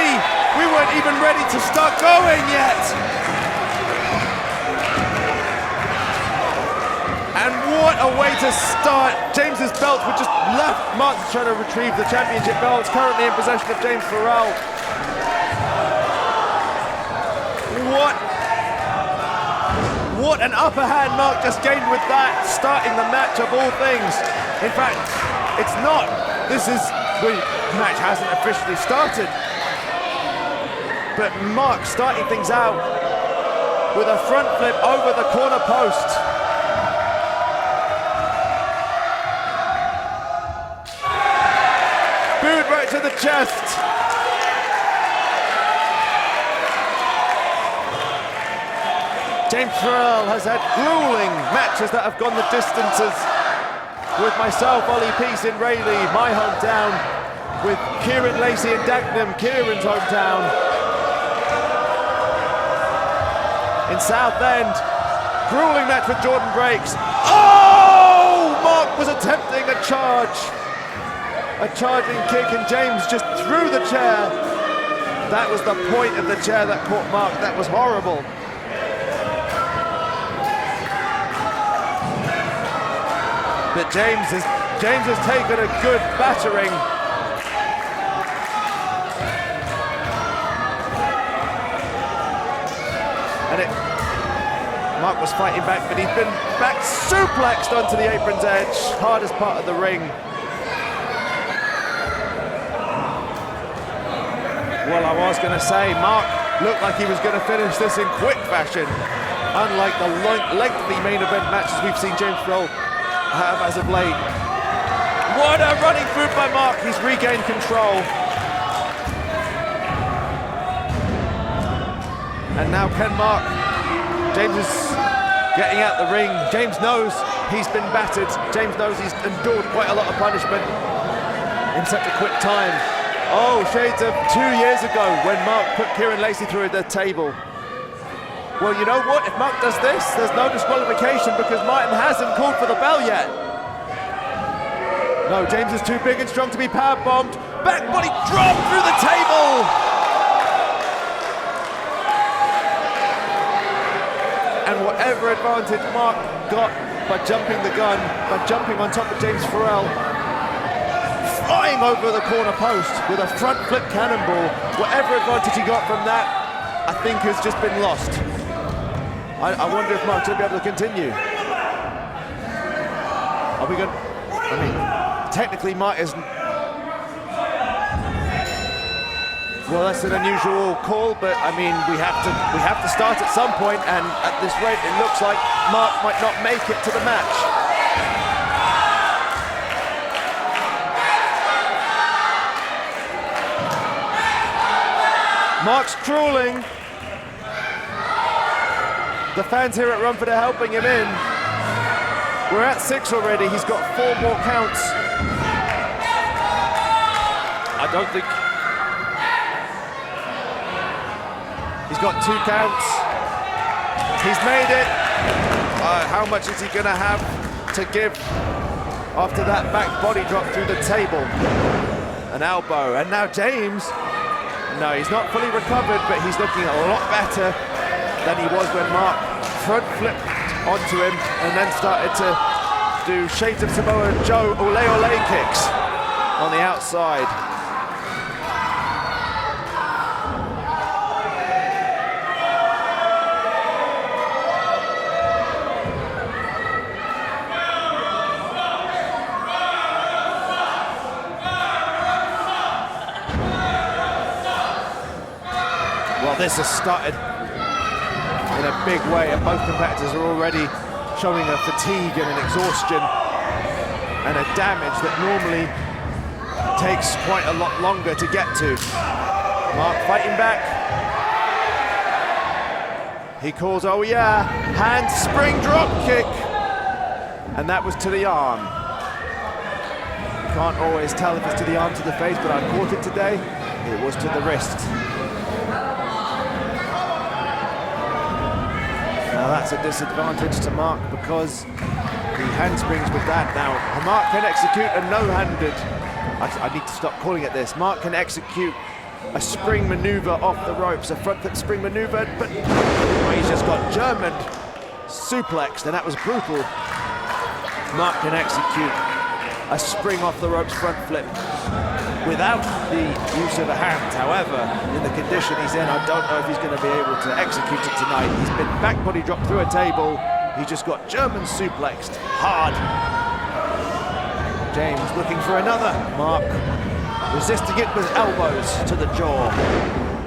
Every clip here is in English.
We weren't even ready to start going yet. And what a way to start. James's belts were just left. Mark's trying to retrieve the championship belts, currently in possession of James Pharrell. What an upper hand Mark just gained with that, starting the match of all things. In fact, it's not. The match hasn't officially started. But Mark starting things out with a front flip over the corner post. Boot right to the chest. James Pharrell has had grueling matches that have gone the distances with myself, Ollie Peace in Rayleigh, my hometown, with Kieran Lacey in Dagenham, Kieran's hometown. In Southend, grueling match with Jordan Breaks. Oh! Mark was attempting a charge. A charging kick, and James just threw the chair. That was the point of the chair that caught Mark. That was horrible. But James has taken a good battering. And Mark was fighting back, but he's been back suplexed onto the apron's edge, hardest part of the ring. Well, I was going to say, Mark looked like he was going to finish this in quick fashion, unlike the lengthy main event matches we've seen James Pharrell have as of late. What a running through by Mark. He's regained control. And now can Mark. James is getting out the ring. James knows he's been battered. James knows he's endured quite a lot of punishment in such a quick time. Oh, shades of 2 years ago when Mark put Kieran Lacey through the table. Well, you know what? If Mark does this, there's no disqualification because Martin hasn't called for the bell yet. No, James is too big and strong to be power-bombed. Back body drop through the table! And whatever advantage Mark got by jumping the gun, by jumping on top of James Pharrell, flying over the corner post with a front flip cannonball, whatever advantage he got from that, I think has just been lost. I wonder if Mark's going to be able to continue. Are we going? I mean, technically Mark isn't. Well, that's an unusual call, but I mean, we have to start at some point, and at this rate, it looks like Mark might not make it to the match. Mark's crawling. The fans here at Romford are helping him in. We're at 6 already. He's got 4 more counts. I don't think... He's got 2 counts. He's made it. How much is he going to have to give after that back body drop through the table? An elbow. And now James... No, he's not fully recovered, but he's looking a lot better than he was when Mark front flipped onto him and then started to do shades of Samoa Joe ole ole kicks on the outside. Well, this has started in a big way, and both competitors are already showing a fatigue and an exhaustion and a damage that normally takes quite a lot longer to get to. Mark fighting back. He calls, oh yeah, handspring drop kick. And that was to the arm. Can't always tell if it's to the arm, to the face, but I caught it today. It was to the wrist. Now that's a disadvantage to Mark because he handsprings with that. Now Mark can execute a no-handed. I need to stop calling it this. Mark can execute a spring maneuver off the ropes, a front foot spring maneuver, but he's just got German suplexed, and that was brutal. Mark can execute a spring off the ropes front flip without the use of a hand. However, in the condition he's in, I don't know if he's going to be able to execute it tonight. He's been back body dropped through a table. He just got German suplexed hard. James looking for another. Mark resisting it with elbows to the jaw.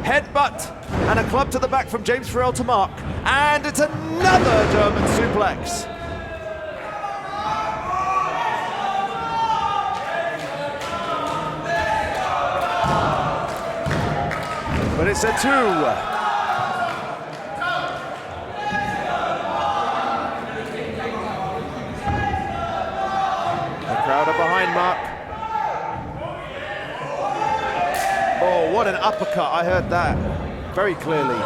Headbutt and a club to the back from James Pharrell to Mark. And it's another German suplex. But it's a 2. The crowd are behind Mark. Oh, what an uppercut. I heard that very clearly.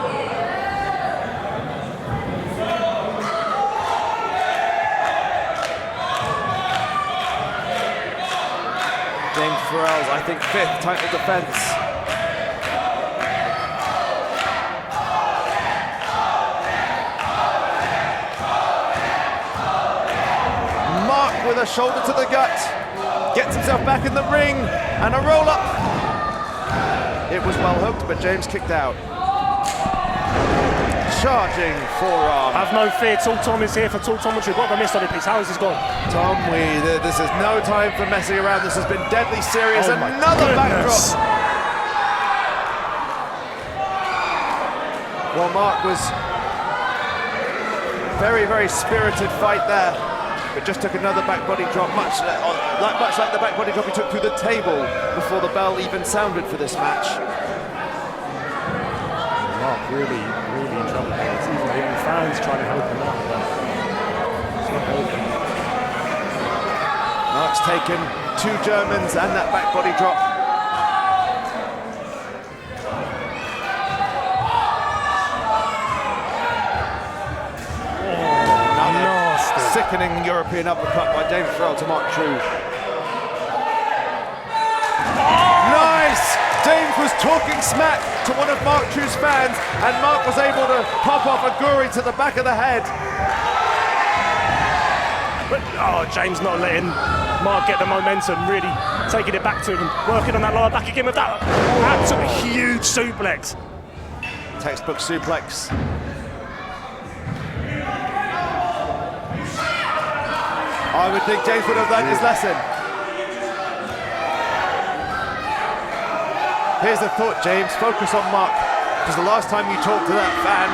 James Pharrell's, I think, 5th title defense. With a shoulder to the gut, gets himself back in the ring, and a roll up. It was well hooked, but James kicked out. Charging forearm. Have no fear, Tall Tom is here for Tall Tom. What have I missed on it, please? How has this gone? Tom, this is no time for messing around. This has been deadly serious. Another backdrop. Well, Mark was very, very spirited fight there. But just took another back body drop, much like the back body drop he took through the table before the bell even sounded for this match. Mark really in trouble. It's even the fans trying to help him out, but it's not helping. Mark's taken 2 Germans and that back body drop. Sickening European uppercut by James Pharrell to Mark Trew. Nice! James was talking smack to one of Mark Trew's fans, and Mark was able to pop off a guri to the back of the head. But James not letting Mark get the momentum, really taking it back to him, working on that lower back again with that absolutely huge suplex. Textbook suplex. I would think James would have learned his lesson. Here's the thought, James. Focus on Mark, because the last time you talked to that fan,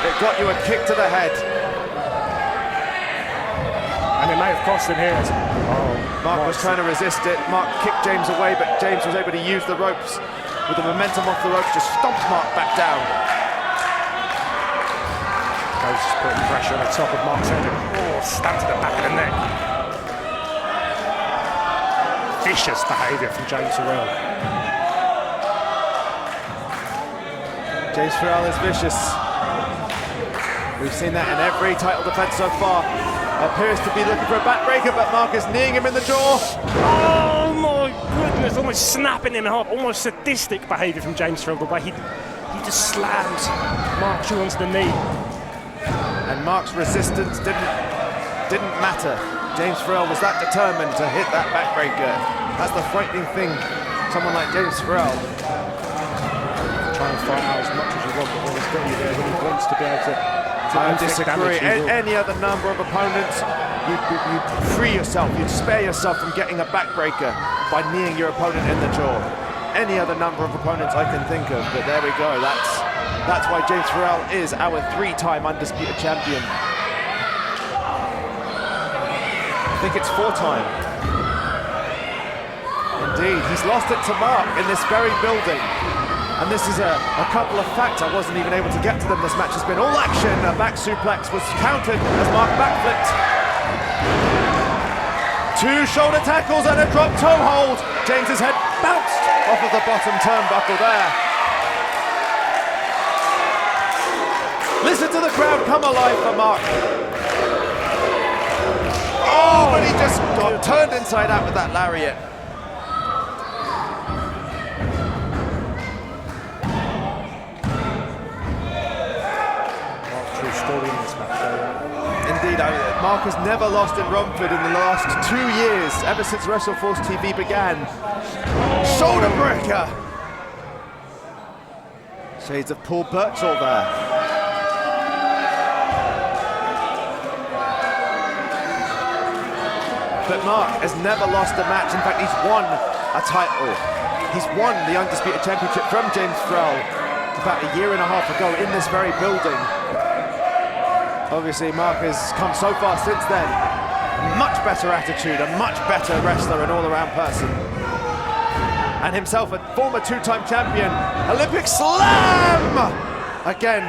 it got you a kick to the head. And it may have cost him here. Mark was trying to resist it. Mark kicked James away, but James was able to use the ropes with the momentum off the ropes, just stomped Mark back down. Just putting pressure on the top of Mark's head. Stabbed to the back of the neck. Vicious behaviour from James Pharrell. James Pharrell is vicious. We've seen that in every title defence so far. Appears to be looking for a backbreaker, but Mark is kneeing him in the jaw. Oh my goodness, almost snapping him up. Almost sadistic behaviour from James Pharrell, the way he just slammed Mark Trew onto the knee. And Mark's resistance didn't matter. James Pharrell was that determined to hit that backbreaker. That's the frightening thing. Someone like James Pharrell. Try and fight out as much as you want, but when he's got you there, when he wants to be able to I disagree. Any other number of opponents, you'd free yourself, you'd spare yourself from getting a backbreaker by kneeing your opponent in the jaw. Any other number of opponents I can think of, but there we go. That's why James Pharrell is our 3-time undisputed champion. I think it's 4-time. Indeed, he's lost it to Mark in this very building. And this is a couple of facts. I wasn't even able to get to them. This match has been all action. A back suplex was countered as Mark backflipped. 2 shoulder tackles and a drop toe hold. James's head bounced off of the bottom turnbuckle there. Listen to the crowd come alive for Mark. Oh, but he just got turned inside out with that lariat. story in this match. Indeed, Mark has never lost in Romford in the last 2 years, ever since WrestleForce TV began. Shoulder breaker! Shades of Paul Birchall there. But Mark has never lost a match. In fact, he's won a title. He's won the Undisputed Championship from James Pharrell about a year and a half ago in this very building. Obviously, Mark has come so far since then. Much better attitude, a much better wrestler and all-around person. And himself a former two-time champion. Olympic Slam! Again,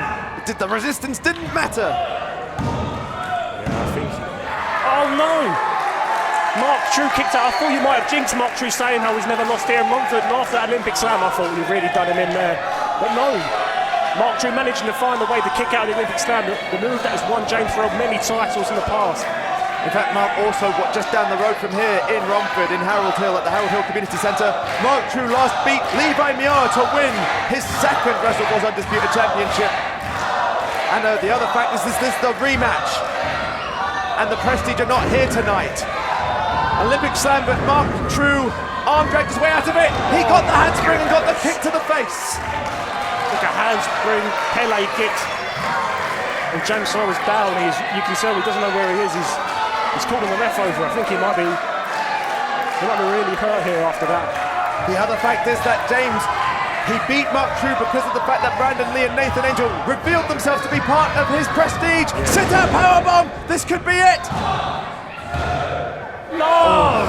the resistance didn't matter. Yeah, I think... Oh no! Mark Trew kicked out. I thought you might have jinxed Mark Trew saying how he's never lost here in Romford, and after that Olympic Slam I thought you'd really done him in there. But no, Mark Trew managing to find a way to kick out the Olympic Slam, the move that has won James Pharrell many titles in the past. In fact, Mark also, just down the road from here in Romford, in Harold Hill, at the Harold Hill Community Centre, Mark Trew last beat Levi Muir to win his second WrestleForce Undisputed Championship. And the other fact is this is the rematch. And the Prestige are not here tonight. Olympic Slam, but Mark Trew arm dragged his way out of it. He got the handspring and got the kick to the face. Look at handspring, Pele kick. And James Pharrell is down. You can tell he doesn't know where he is. He's calling the ref over. I think he might be really hurt here after that. The other fact is that James, he beat Mark Trew because of the fact that Brandon Lee and Nathan Angel revealed themselves to be part of his prestige. Yeah. Sit-out powerbomb. This could be it. No!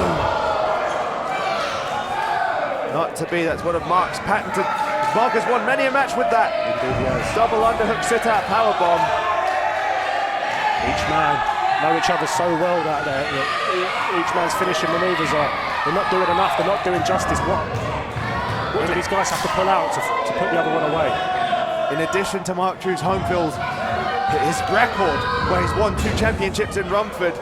Not to be, that's one of Mark's patented. Mark has won many a match with that. Indeed he has. Double underhook sit-out powerbomb. Each man know each other so well out there. Each man's finishing manoeuvres they're not doing enough, they're not doing justice. What do these guys have to pull out to put the other one away? In addition to Mark Trew's home field, his record, where he's won 2 championships in Romford,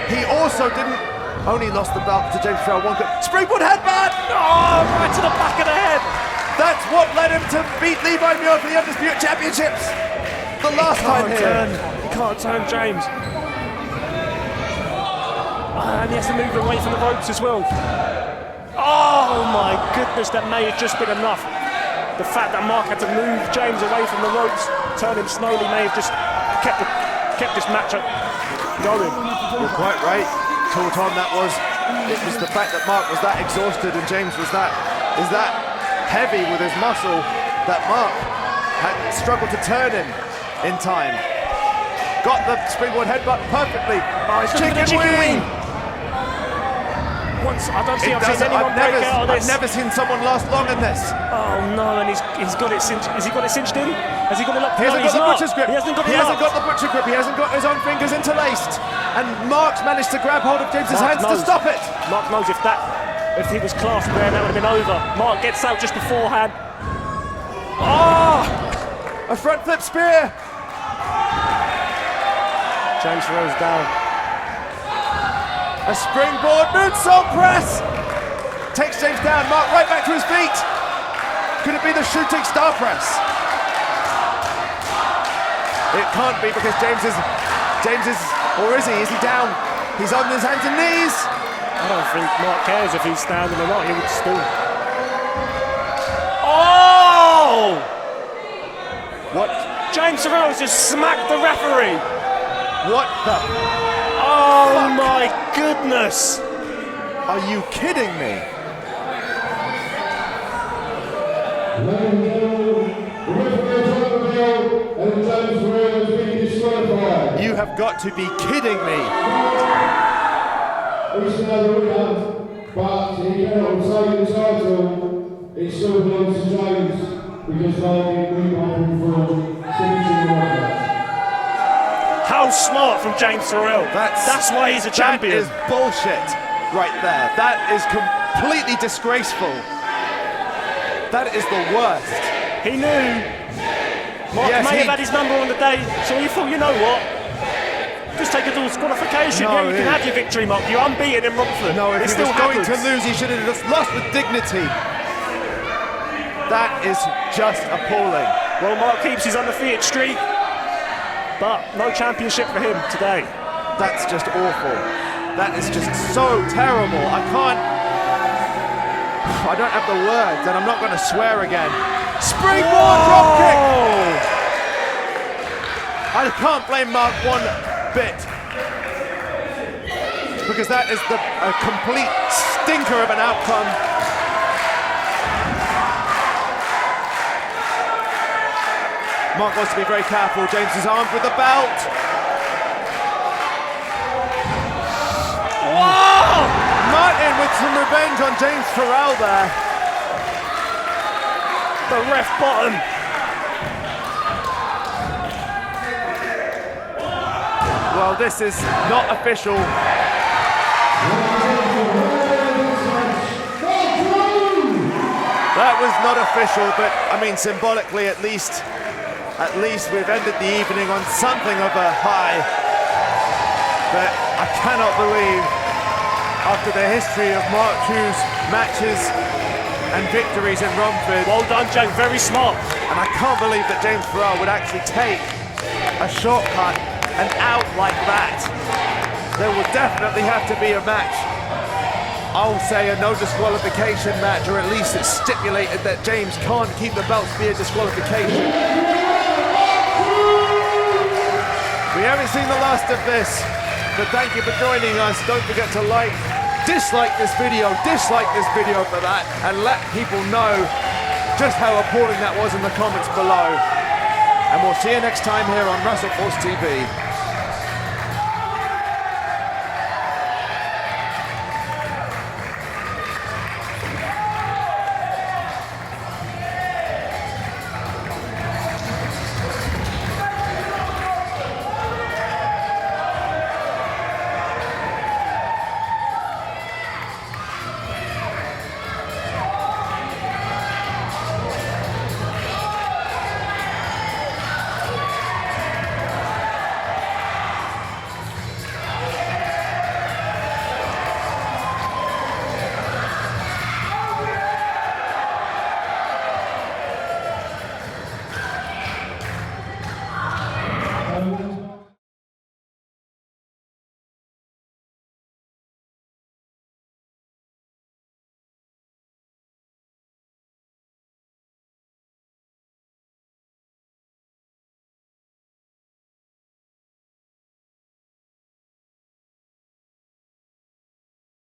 he also didn't only lost the belt to James Pharrell. One good springboard headbutt! Oh, right to the back of the head! That's what led him to beat Levi Muir for the Undisputed Championships the last time here. He can't turn James. And he has to move away from the ropes as well. Oh my goodness, that may have just been enough. The fact that Mark had to move James away from the ropes, turn him slowly, may have just kept this match up going. You're quite right, Torton. It was the fact that Mark was that exhausted and James was that heavy with his muscle that Mark had struggled to turn him in time. Got the springboard headbutt perfectly. Oh, it's chicken wing. I don't think I've seen anyone break out of this. I've never seen someone last long in this. Oh no, and he's got it cinched. Has he got it cinched in? Has he got it locked? He hasn't got the butcher's grip. He hasn't got the butcher grip. He hasn't got his own fingers interlaced. And Mark's managed to grab hold of James's hands to stop it. Mark knows if he was clasped there, that would have been over. Mark gets out just beforehand. Oh! A front flip spear. James Pharrell's down. A springboard moonsault press. Takes James down. Mark right back to his feet. Could it be the shooting star press? It can't be because James is, or is he? Is he down? He's on his hands and knees. I don't think Mark cares if he's standing or not. He would still. Oh! What? James Pharrell just smacked the referee. What the? Oh fuck? My goodness! Are you kidding me? You have got to be kidding me. It's another round, but he cannot retain the title. It still belongs to James because they rebounded from finishing the record. How smart from James Pharrell. That's why he's a champion. That is bullshit right there. That is completely disgraceful. That is the worst. He knew Mark may have had his number on the day, so he thought, you know what? Just take it to disqualification. No, you can have your victory, Mark. You're unbeaten in Romford. No, if he was going to lose, he should have just lost with dignity. That is just appalling. Well, Mark keeps his undefeated streak. but no championship for him today. That's just awful. That is just so terrible. I don't have the words, and I'm not going to swear again. Springboard drop kick! I can't blame Mark one bit, because that is a complete stinker of an outcome. Mark wants to be very careful. James is armed with the belt. Wow! Martin with some revenge on James Pharrell there. The ref bottom. Well, this is not official. That was not official, but I mean symbolically at least we've ended the evening on something of a high. But I cannot believe, after the history of Mark Trew's matches and victories in Romford. Well done, James, very smart. And I can't believe that James Pharrell would actually take a shortcut and out like that. There will definitely have to be a match. I'll say a no disqualification match, or at least it's stipulated that James can't keep the belt to be a disqualification. We haven't seen the last of this, but thank you for joining us. Don't forget to dislike this video for that, and let people know just how appalling that was in the comments below. And we'll see you next time here on WrestleForce TV.